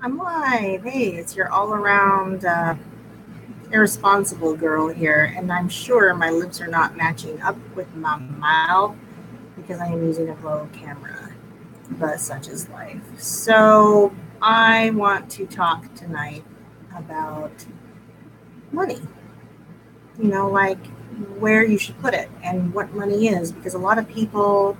I'm live. Hey, it's your all around irresponsible girl here, and I'm sure my lips are not matching up with my mouth because I am using a Pro camera, but such is life. So, I want to talk tonight about money, like where you should put it and what money is, because a lot of people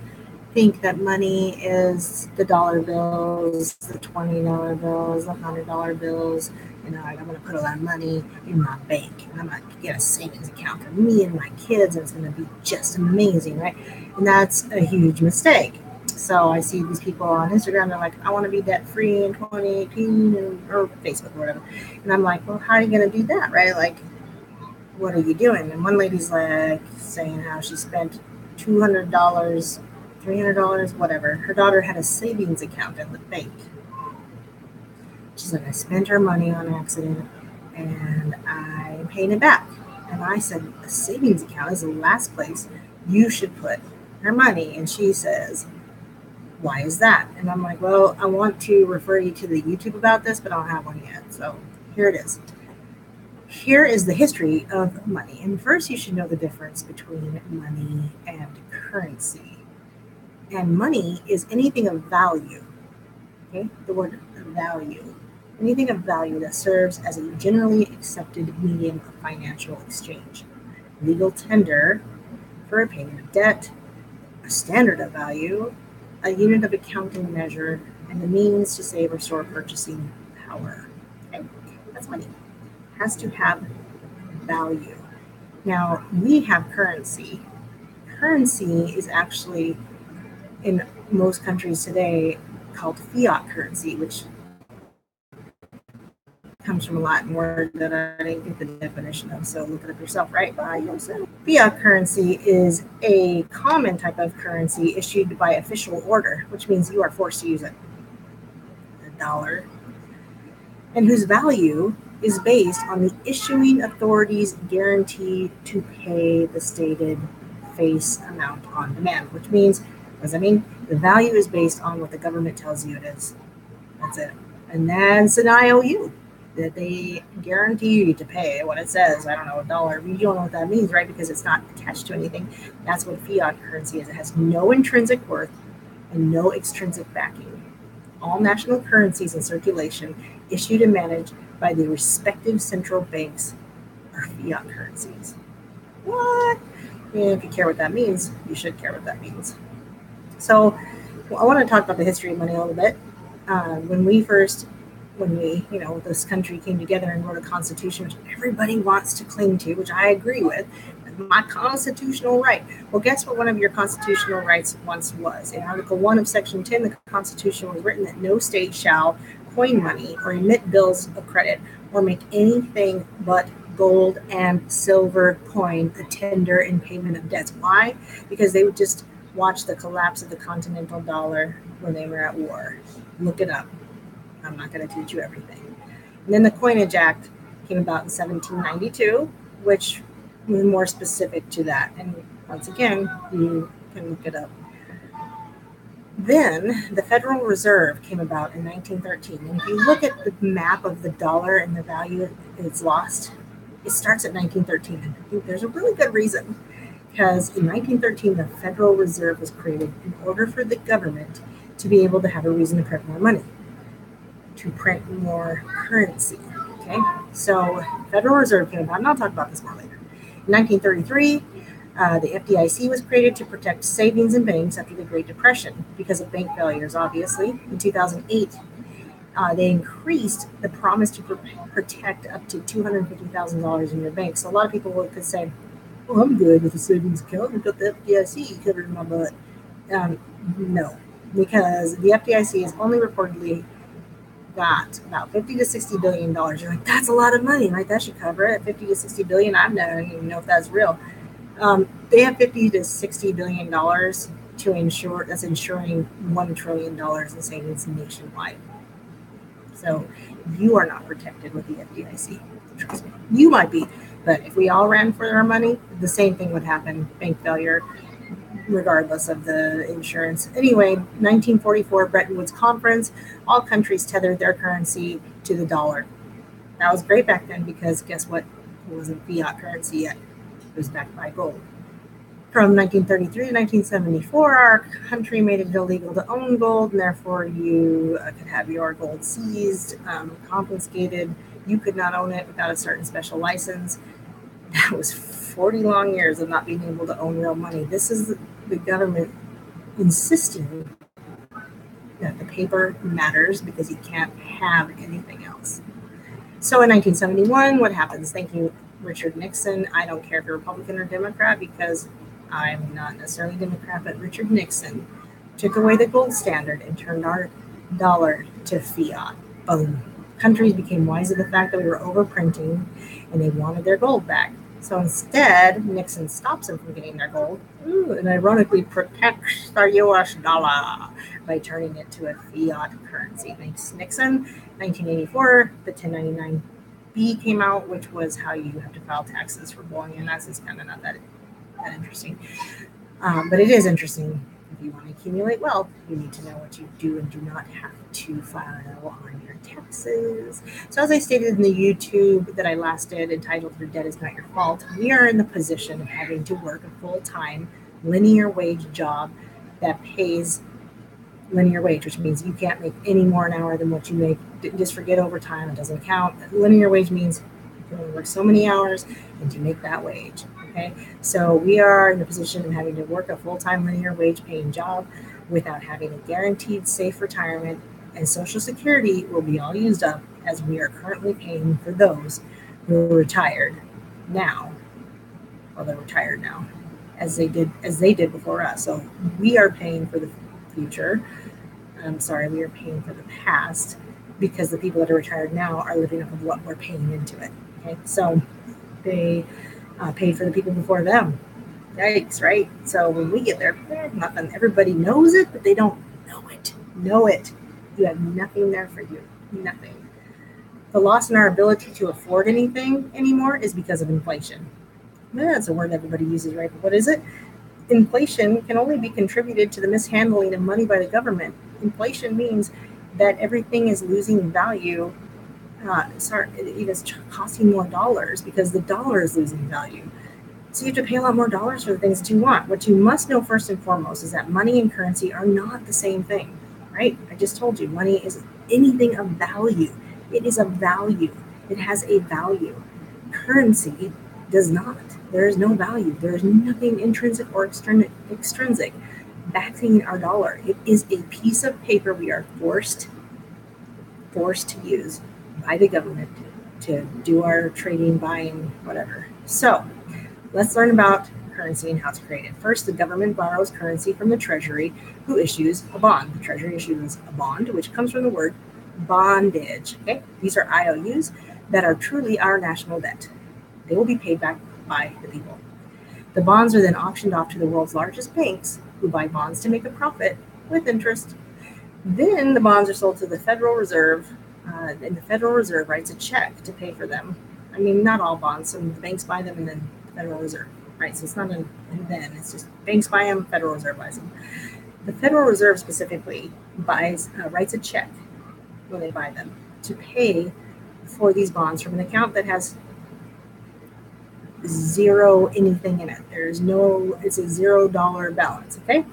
think that money is the dollar bills, the $20 bills, the $100 bills. Like, I'm going to put a lot of money in my bank, and I'm going to get a savings account for me and my kids, and it's going to be just amazing, right? And that's a huge mistake. So I see these people on Instagram. They're like, I want to be debt free in 2018, or Facebook or whatever. And I'm like, well, how are you going to do that, right? Like, what are you doing? And one lady's like saying how she spent $200, $300, whatever. Her daughter had a savings account at the bank. She's like, I spent her money on accident and I'm paying it back. And I said, a savings account is the last place you should put her money. And she says, why is that? And I'm like, well, I want to refer you to the YouTube about this, but I don't have one yet. So here it is. Here is the history of money. And first, you should know the difference between money and currency. And money is anything of value. Okay, the word value. Anything of value that serves as a generally accepted medium of financial exchange. Legal tender for a payment of debt, a standard of value, a unit of accounting measure, and the means to save or store purchasing power. Okay, that's money. It has to have value. Now, we have currency. Currency is actually, in most countries today, called fiat currency, which comes from a Latin word that I didn't get the definition of, so look it up yourself right by yourself. Fiat currency is a common type of currency issued by official order, which means you are forced to use it. The dollar, and whose value is based on the issuing authority's guarantee to pay the stated face amount on demand, which means, what does that mean? The value is based on what the government tells you it is. That's it. And that's an IOU that they guarantee you to pay what it says. I don't know, $1. You don't know what that means, right? Because it's not attached to anything. That's what fiat currency is. It has no intrinsic worth and no extrinsic backing. All national currencies in circulation, issued and managed by the respective central banks, are fiat currencies. What? If you care what that means, you should care what that means. So I want to talk about the history of money a little bit. When this country came together and wrote a constitution, which everybody wants to cling to, which I agree with, my constitutional right. Well, guess what one of your constitutional rights once was? In Article 1 of Section 10, the Constitution was written that no state shall coin money or emit bills of credit or make anything but gold and silver coin a tender in payment of debts. Why? Because they would just watch the collapse of the continental dollar when they were at war. Look it up. I'm not going to teach you everything. And then the Coinage Act came about in 1792, which was more specific to that. And once again, you can look it up. Then the Federal Reserve came about in 1913. And if you look at the map of the dollar and the value it's lost, it starts at 1913. And I think there's a really good reason. Because in 1913, the Federal Reserve was created in order for the government to be able to have a reason to print more money, to print more currency. Okay, so Federal Reserve came about, and I'll talk about this more later. In 1933, the FDIC was created to protect savings in banks after the Great Depression because of bank failures, obviously. In 2008, they increased the promise to protect up to $250,000 in your bank. So a lot of people could say, oh, I'm good with a savings account. I've got the FDIC covered in my butt. No, because the FDIC has only reportedly got about $50 to $60 billion. You're like, that's a lot of money, right? That should cover it. $50 to $60 billion. I don't even know if that's real. They have $50 to $60 billion to insure. That's insuring $1 trillion in savings nationwide. So you are not protected with the FDIC. Trust me. You might be, but if we all ran for our money, the same thing would happen. Bank failure. regardless of the insurance. Anyway, 1944 Bretton Woods Conference, all countries tethered their currency to the dollar. That was great back then because guess what? It wasn't fiat currency yet. It was backed by gold. From 1933 to 1974, our country made it illegal to own gold, and therefore you could have your gold seized, confiscated. You could not own it without a certain special license. That was 40 long years of not being able to own real money. This is the government insisting that the paper matters because you can't have anything else. So in 1971, what happens? Thank you, Richard Nixon. I don't care if you're Republican or Democrat because I'm not necessarily Democrat, but Richard Nixon took away the gold standard and turned our dollar to fiat. Boom. Countries became wise to the fact that we were overprinting and they wanted their gold back. So instead, Nixon stops them from getting their gold and ironically protects the US dollar by turning it to a fiat currency. Thanks, Nixon. 1984, the 1099B came out, which was how you have to file taxes for bullion. That's just kind of not that interesting. But it is interesting. If you want to accumulate wealth, you need to know what you do and do not have to file on your taxes. So as I stated in the YouTube that I last did entitled Your Debt Is Not Your Fault, we are in the position of having to work a full-time linear wage job that pays linear wage, which means you can't make any more an hour than what you make. Just forget overtime, it doesn't count. Linear wage means you can only work so many hours and you make that wage. Okay, so we are in the position of having to work a full-time linear wage paying job without having a guaranteed safe retirement, and Social Security will be all used up as we are currently paying for those who are retired now. Well, they're retired now, as they did before us. So we are paying for the future. We are paying for the past because the people that are retired now are living off of what we're paying into it. Okay, so they paid for the people before them. Yikes, right? So when we get there, nothing. Everybody knows it, but they don't know it. You have nothing there for you. Nothing. The loss in our ability to afford anything anymore is because of inflation. That's a word everybody uses, right? But what is it? Inflation can only be contributed to the mishandling of money by the government. Inflation means that everything is losing value. It is costing more dollars because the dollar is losing value. So you have to pay a lot more dollars for the things that you want. What you must know first and foremost is that money and currency are not the same thing, right? I just told you, money is anything of value. It is of value. It has a value. Currency does not. There is no value. There is nothing intrinsic or extrinsic backing our dollar. It is a piece of paper we are forced to use by the government to do our trading, buying, whatever. So let's learn about currency and how it's created. First, the government borrows currency from the Treasury, who issues a bond. The Treasury issues a bond, which comes from the word bondage. Okay, these are IOUs that are truly our national debt. They will be paid back by the people. The bonds are then auctioned off to the world's largest banks, who buy bonds to make a profit with interest. Then the bonds are sold to the Federal Reserve, and the Federal Reserve writes a check to pay for them. I mean, not all bonds. Some banks buy them, and then the Federal Reserve, right? So it's not an and then. It's just banks buy them, Federal Reserve buys them. The Federal Reserve specifically writes a check when they buy them to pay for these bonds from an account that has zero anything in it. It's a $0 balance. Okay,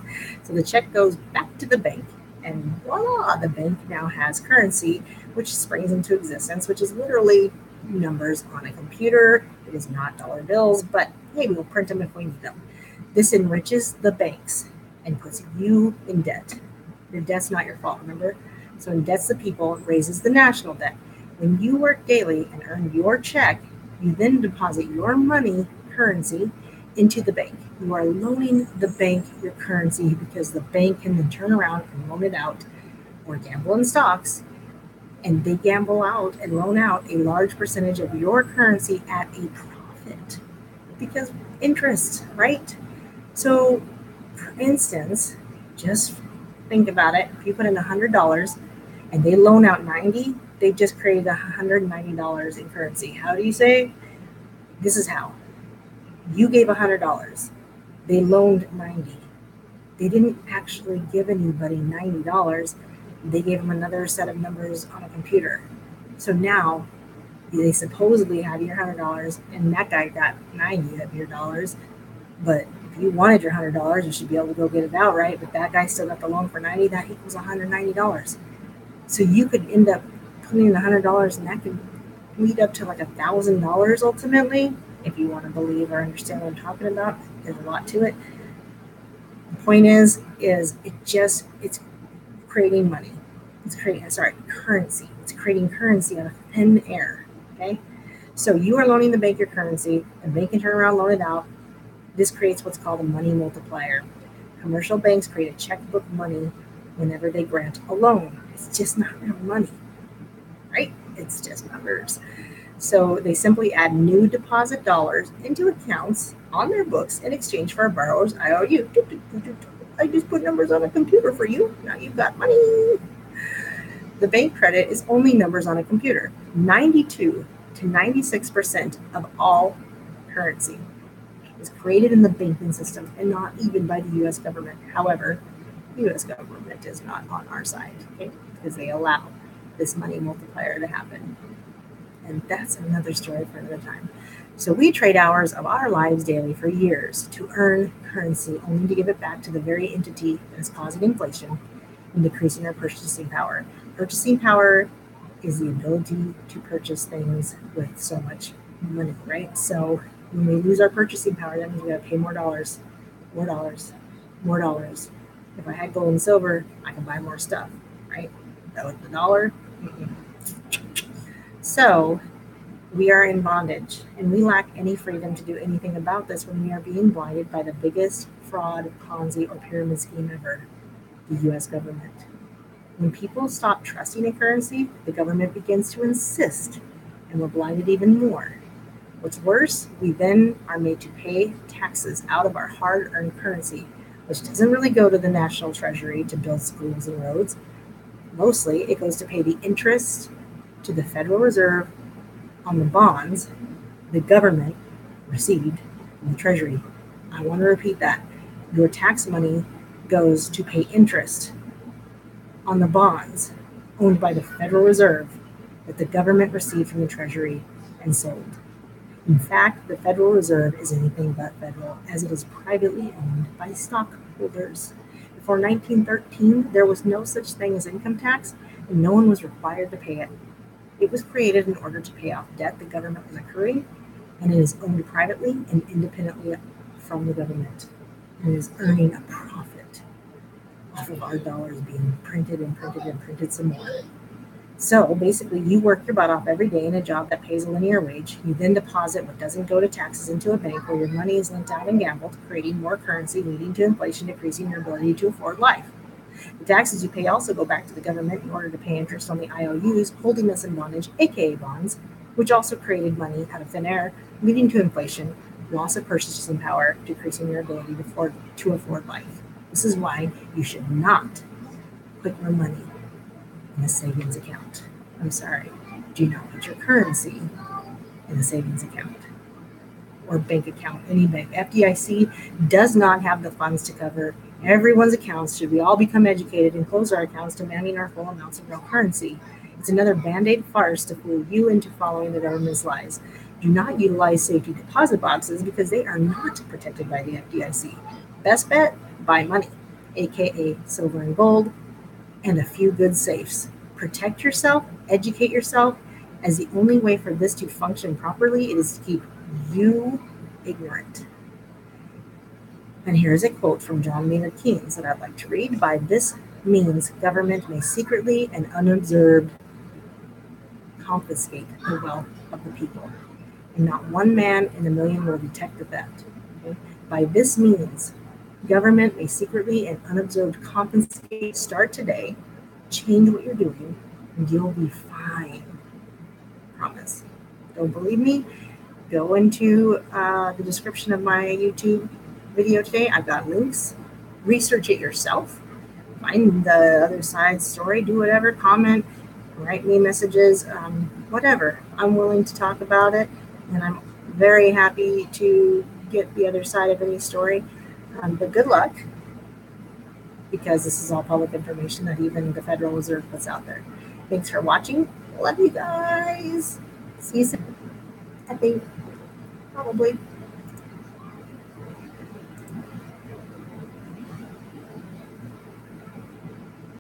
so the check goes back to the bank, and voila, the bank now has currency, which springs into existence, which is literally numbers on a computer. It is not dollar bills, but hey, we'll print them if we need them. This enriches the banks and puts you in debt. Your debt's not your fault, remember? So indebts the people, raises the national debt. When you work daily and earn your check, you then deposit your money, currency, into the bank. You are loaning the bank your currency because the bank can then turn around and loan it out or gamble in stocks, and they gamble out and loan out a large percentage of your currency at a profit because interest, right? So, for instance, just think about it. If you put in $100 and they loan out 90, they've just created $190 in currency. How do you say? This is how. You gave $100. They loaned 90. They didn't actually give anybody $90. They gave them another set of numbers on a computer. So now they supposedly have your $100, and that guy got 90 of your dollars. But if you wanted your $100, you should be able to go get it out, right? But that guy still got the loan for 90. That equals $190. So you could end up putting in $100, and that could lead up to like $1,000 ultimately, if you want to believe or understand what I'm talking about. There's a lot to it. The point is it's creating money. It's creating currency. It's creating currency out of thin air. Okay, so you are loaning the bank your currency, and the bank can turn around and loan it out. This creates what's called a money multiplier. Commercial banks create a checkbook money whenever they grant a loan. It's just not real money, right? It's just numbers. So they simply add new deposit dollars into accounts on their books in exchange for a borrower's IOU. I just put numbers on a computer for you. Now you've got money. The bank credit is only numbers on a computer. 92 to 96% of all currency is created in the banking system and not even by the U.S. government. However, the U.S. government is not on our side, okay, because they allow this money multiplier to happen. And that's another story for another time. So we trade hours of our lives daily for years to earn currency, only to give it back to the very entity that is causing inflation and decreasing our purchasing power. Purchasing power is the ability to purchase things with so much money, right? So when we lose our purchasing power, that means we got to pay more dollars, more dollars, more dollars. If I had gold and silver, I can buy more stuff, right? But with the dollar, So we are in bondage, and we lack any freedom to do anything about this when we are being blinded by the biggest fraud, Ponzi, or pyramid scheme ever, the U.S. government. When people stop trusting a currency, the government begins to insist, and we're blinded even more. What's worse, we then are made to pay taxes out of our hard-earned currency, which doesn't really go to the national treasury to build schools and roads. Mostly, it goes to pay the interest to the Federal Reserve on the bonds the government received from the Treasury. I want to repeat that. Your tax money goes to pay interest on the bonds owned by the Federal Reserve that the government received from the Treasury and sold. In fact, the Federal Reserve is anything but federal, as it is privately owned by stockholders. Before 1913, there was no such thing as income tax, and no one was required to pay it. It was created in order to pay off debt the government was accruing, and it is owned privately and independently from the government. And it is earning a profit off of our dollars being printed and printed and printed some more. So basically, you work your butt off every day in a job that pays a linear wage. You then deposit what doesn't go to taxes into a bank where your money is lent out and gambled, creating more currency, leading to inflation, decreasing your ability to afford life. The taxes you pay also go back to the government in order to pay interest on the IOUs, holding us in bondage, aka bonds, which also created money out of thin air, leading to inflation, loss of purchasing power, decreasing your ability to afford life. This is why you should not put your money in a savings account. I'm sorry, do not put your currency in a savings account or bank account, any bank. FDIC does not have the funds to cover everyone's accounts. Should we all become educated and close our accounts, demanding our full amounts of real currency? It's another band-aid farce to fool you into following the government's lies. Do not utilize safety deposit boxes because they are not protected by the FDIC. Best bet, buy money, aka silver and gold, and a few good safes. Protect yourself, educate yourself, as the only way for this to function properly is to keep you ignorant. And here's a quote from John Maynard Keynes that I'd like to read. By this means, government may secretly and unobserved confiscate the wealth of the people, and not one man in a million will detect the theft. Okay? By this means, government may secretly and unobserved confiscate. Start today, change what you're doing, and you'll be fine. Promise. Don't believe me? Go into the description of my YouTube video today. I've got links. Research it yourself. Find the other side's story. Do whatever. Comment. Write me messages. Whatever. I'm willing to talk about it, and I'm very happy to get the other side of any story. But good luck. because this is all public information that even the Federal Reserve puts out there. Thanks for watching. Love you guys. See you soon. I think probably.